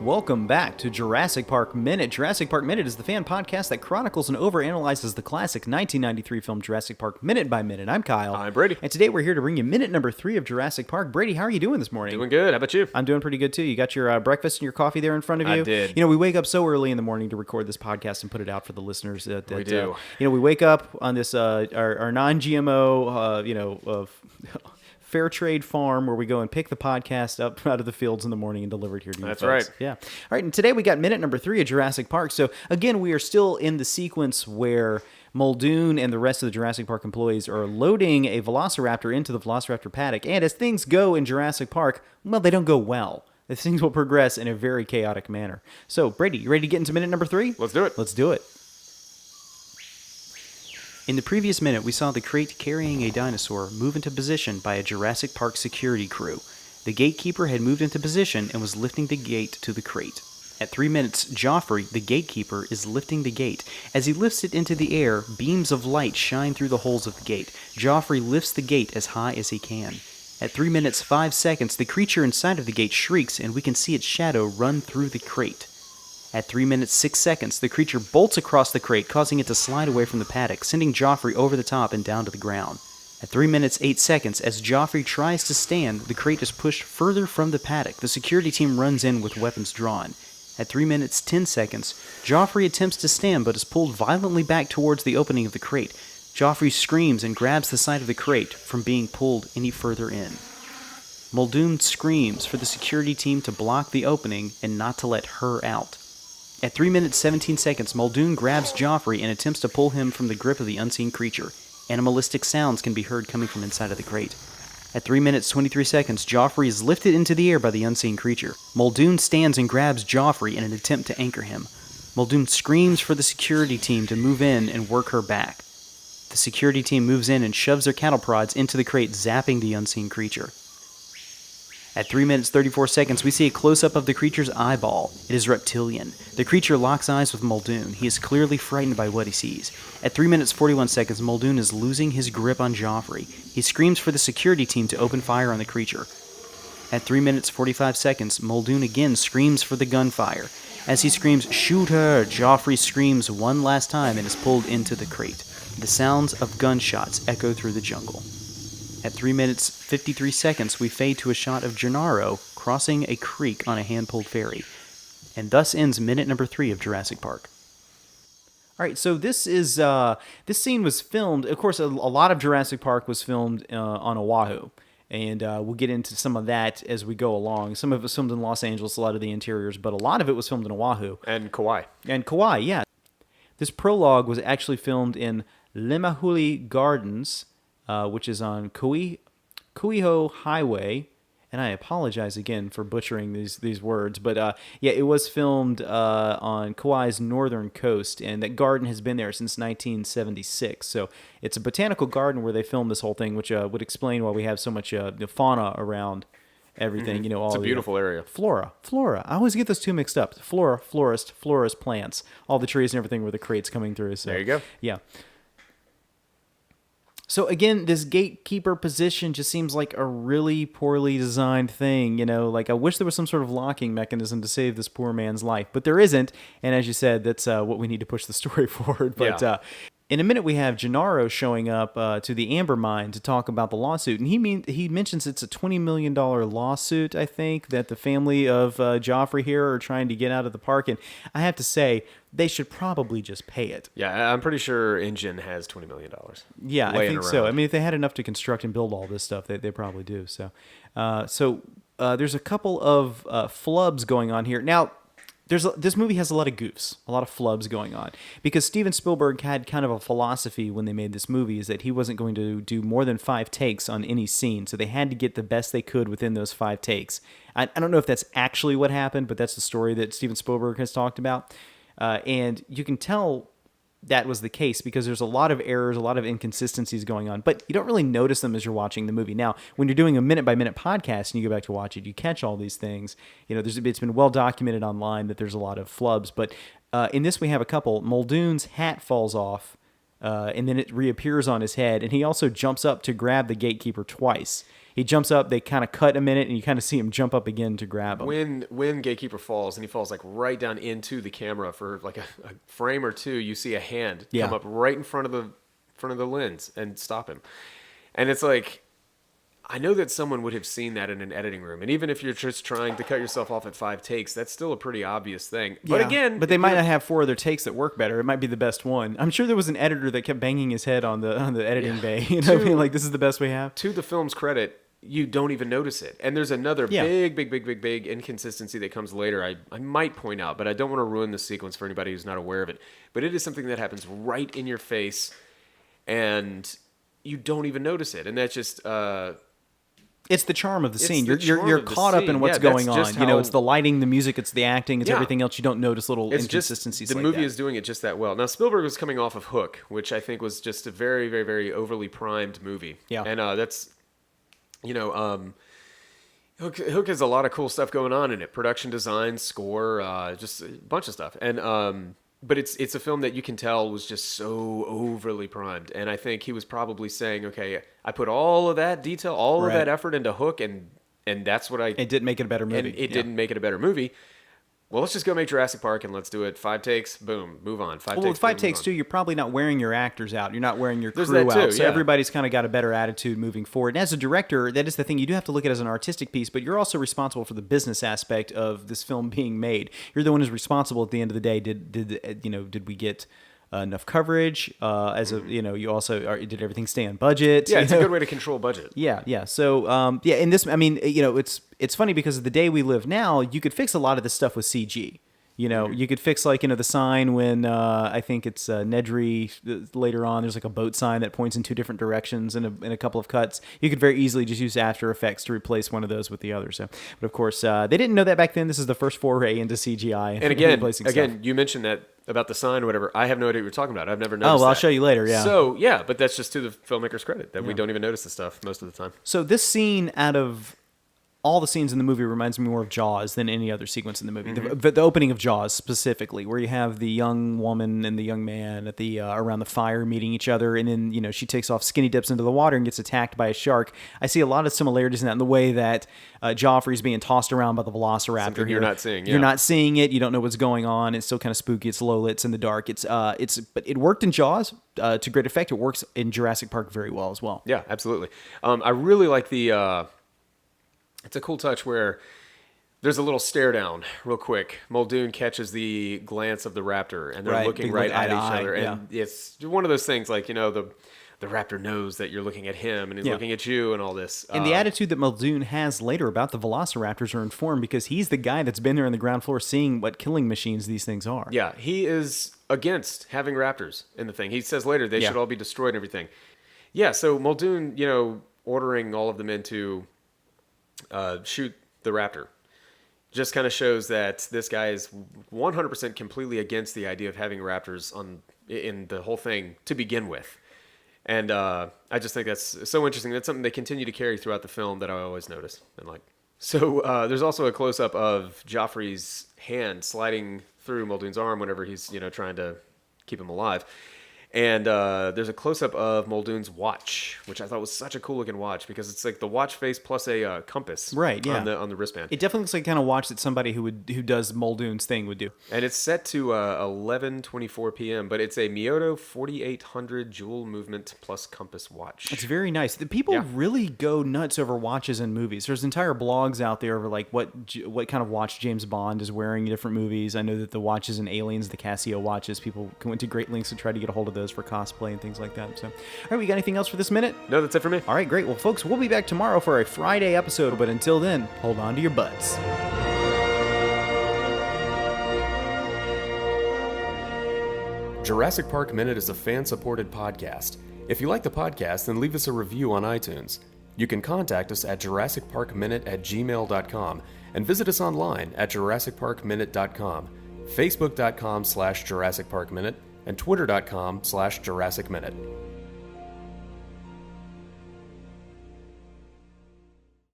Welcome back to Jurassic Park Minute. Jurassic Park Minute is the fan podcast that chronicles and overanalyzes the classic 1993 film Jurassic Park minute by minute. I'm Kyle. I'm Brady. And today we're here to bring you minute number 3 of Jurassic Park. Brady, how are you doing this morning? Doing good. How about you? I'm doing pretty good too. You got your breakfast and your coffee there in front of you? I did. You know, we wake up so early in the morning to record this podcast and put it out for the listeners. We do. You know, we wake up on this our non-GMO, fair trade farm where we go and pick the podcast up out of the fields in the morning and deliver it here to you. That's folks. right. Yeah. All right. And today we got minute number 3 of Jurassic Park. So again, we are still in the sequence where Muldoon and the rest of the Jurassic Park employees are loading a velociraptor into the velociraptor paddock. And as things go in Jurassic Park, well, they don't go well. Things will progress in a very chaotic manner. So, Brady, you ready to get into minute number 3? Let's do it. Let's do it. In the previous minute, we saw the crate carrying a dinosaur move into position by a Jurassic Park security crew. The gatekeeper had moved into position and was lifting the gate to the crate. At 3 minutes, Joffrey, the gatekeeper, is lifting the gate. As he lifts it into the air, beams of light shine through the holes of the gate. Joffrey lifts the gate as high as he can. At 3 minutes 5 seconds, the creature inside of the gate shrieks and we can see its shadow run through the crate. At 3 minutes 6 seconds, the creature bolts across the crate, causing it to slide away from the paddock, sending Joffrey over the top and down to the ground. At 3 minutes 8 seconds, as Joffrey tries to stand, the crate is pushed further from the paddock. The security team runs in with weapons drawn. At 3 minutes 10 seconds, Joffrey attempts to stand but is pulled violently back towards the opening of the crate. Joffrey screams and grabs the side of the crate from being pulled any further in. Muldoon screams for the security team to block the opening and not to let her out. At 3 minutes 17 seconds, Muldoon grabs Joffrey and attempts to pull him from the grip of the unseen creature. Animalistic sounds can be heard coming from inside of the crate. At 3 minutes 23 seconds, Joffrey is lifted into the air by the unseen creature. Muldoon stands and grabs Joffrey in an attempt to anchor him. Muldoon screams for the security team to move in and work her back. The security team moves in and shoves their cattle prods into the crate, zapping the unseen creature. At 3 minutes 34 seconds, we see a close-up of the creature's eyeball. It is reptilian. The creature locks eyes with Muldoon. He is clearly frightened by what he sees. At 3 minutes 41 seconds, Muldoon is losing his grip on Joffrey. He screams for the security team to open fire on the creature. At 3 minutes 45 seconds, Muldoon again screams for the gunfire. As he screams, "Shoot her!" Joffrey screams one last time and is pulled into the crate. The sounds of gunshots echo through the jungle. At 3 minutes 53 seconds, we fade to a shot of Gennaro crossing a creek on a hand-pulled ferry. And thus ends minute number 3 of Jurassic Park. All right, so this scene was filmed. Of course, a lot of Jurassic Park was filmed on Oahu. And we'll get into some of that as we go along. Some of it was filmed in Los Angeles, a lot of the interiors, but a lot of it was filmed in Oahu. And Kauai. And Kauai, yeah. This prologue was actually filmed in Limahuli Gardens, which is on Kuiho Highway, and I apologize again for butchering these words, but yeah, it was filmed on Kauai's northern coast, and that garden has been there since 1976. So it's a botanical garden where they filmed this whole thing, which would explain why we have so much fauna around everything. Mm-hmm. You know, all it's a beautiful area. Flora. I always get those two mixed up. Flora, florist, plants, all the trees and everything where the crate's coming through. So there you go. Yeah. So again, this gatekeeper position just seems like a really poorly designed thing, you know, like I wish there was some sort of locking mechanism to save this poor man's life, but there isn't. And as you said, that's what we need to push the story forward. But yeah. In a minute, we have Gennaro showing up to the Amber Mine to talk about the lawsuit. And he mentions it's a $20 million lawsuit, I think, that the family of Joffrey here are trying to get out of the park. And I have to say, they should probably just pay it. Yeah, I'm pretty sure Engine has $20 million. Yeah, I think so. I mean, if they had enough to construct and build all this stuff, they probably do. So there's a couple of flubs going on here. Now, this movie has a lot of goofs, a lot of flubs going on, because Steven Spielberg had kind of a philosophy when they made this movie is that he wasn't going to do more than 5 takes on any scene, so they had to get the best they could within those 5 takes. I don't know if that's actually what happened, but that's the story that Steven Spielberg has talked about, and you can tell that was the case because there's a lot of errors, a lot of inconsistencies going on, but you don't really notice them as you're watching the movie. Now, when you're doing a minute-by-minute podcast and you go back to watch it, you catch all these things. You know, it's been well documented online that there's a lot of flubs, but in this we have a couple. Muldoon's hat falls off, and then it reappears on his head, and he also jumps up to grab the gatekeeper twice. He jumps up, they kind of cut a minute, and you kind of see him jump up again to grab him. When Gatekeeper falls, and he falls like right down into the camera for like a frame or two, you see a hand come up right in front of the lens and stop him. And it's like, I know that someone would have seen that in an editing room. And even if you're just trying to cut yourself off at 5 takes, that's still a pretty obvious thing. But again... But they might not have 4 other takes that work better. It might be the best one. I'm sure there was an editor that kept banging his head on the editing bay. You know, being like, this is the best we have. To the film's credit, you don't even notice it. And there's another big inconsistency that comes later I might point out, but I don't want to ruin the sequence for anybody who's not aware of it. But it is something that happens right in your face, and you don't even notice it. And that's just... it's the charm of the scene. You're caught up in what's going on. You know, it's the lighting, the music, it's the acting, it's everything else. You don't notice little inconsistencies like that. The movie is doing it just that well. Now, Spielberg was coming off of Hook, which I think was just a very, very, very overly primed movie. Yeah. And that's, you know, Hook has a lot of cool stuff going on in it. Production design, score, just a bunch of stuff. And but it's a film that you can tell was just so overly primed. And I think he was probably saying, okay, I put all of that detail, all of that effort into Hook, and that's what I... It didn't make it a better movie. And it didn't make it a better movie. Well, let's just go make Jurassic Park and let's do it. 5 takes, boom, move on. With 5 takes, too, you're probably not wearing your actors out. You're not wearing your crew out. So everybody's kind of got a better attitude moving forward. And as a director, that is the thing. You do have to look at it as an artistic piece, but you're also responsible for the business aspect of this film being made. You're the one who's responsible at the end of the day. Did we get enough coverage? You also did everything stay on budget? Yeah, it's a good way to control budget. Yeah. So in this, I mean, it's funny because of the day we live now, you could fix a lot of this stuff with CG. You know, you could fix the sign when I think it's Nedry later on. There's like a boat sign that points in 2 different directions in a couple of cuts. You could very easily just use After Effects to replace one of those with the other. So, but of course, they didn't know that back then. This is the first foray into CGI. And again, you mentioned that about the sign or whatever. I have no idea what you're talking about. I've never noticed. Oh, well, I'll show you later. Yeah. So but that's just to the filmmaker's credit that we don't even notice the stuff most of the time. So this scene, out of all the scenes in the movie, reminds me more of Jaws than any other sequence in the movie. Mm-hmm. The opening of Jaws specifically, where you have the young woman and the young man at the around the fire meeting each other, and then she takes off, skinny dips into the water, and gets attacked by a shark. I see a lot of similarities in that, in the way that Joffrey's being tossed around by the Velociraptor. Something you're not seeing. Yeah. You're not seeing it. You don't know what's going on. It's still kind of spooky. It's low lit. It's in the dark. But it worked in Jaws to great effect. It works in Jurassic Park very well as well. Yeah, absolutely. I really like the. It's a cool touch where there's a little stare down real quick. Muldoon catches the glance of the raptor, and they're looking right at each other. And it's one of those things like, the raptor knows that you're looking at him, and he's looking at you and all this. And the attitude that Muldoon has later about the velociraptors are informed because he's the guy that's been there on the ground floor seeing what killing machines these things are. Yeah, he is against having raptors in the thing. He says later they should all be destroyed and everything. Yeah, so Muldoon, ordering all of the men to... shoot the raptor just kind of shows that this guy is 100% completely against the idea of having raptors in the whole thing to begin with. And I just think that's so interesting. That's something they continue to carry throughout the film that I always notice and like. So there's also a close-up of Joffrey's hand sliding through Muldoon's arm whenever he's trying to keep him alive. And there's a close-up of Muldoon's watch, which I thought was such a cool-looking watch because it's like the watch face plus a compass on the wristband. It definitely looks like the kind of watch that somebody who does Muldoon's thing would do. And it's set to 11:24 p.m., but it's a Miyota 4800 jewel movement plus compass watch. It's very nice. The people really go nuts over watches in movies. There's entire blogs out there over like what kind of watch James Bond is wearing in different movies. I know that the watches in Aliens, the Casio watches, people went to great lengths to try to get a hold of those for cosplay and things like that. So, all right, we got anything else for this minute? No, that's it for me. All right, great. Well, folks, we'll be back tomorrow for a Friday episode, but until then, hold on to your butts. Jurassic Park Minute is a fan-supported podcast. If you like the podcast, then leave us a review on iTunes. You can contact us at JurassicParkMinute@gmail.com and visit us online at JurassicParkMinute.com, Facebook.com/JurassicParkMinute, and Twitter.com/JurassicMinute.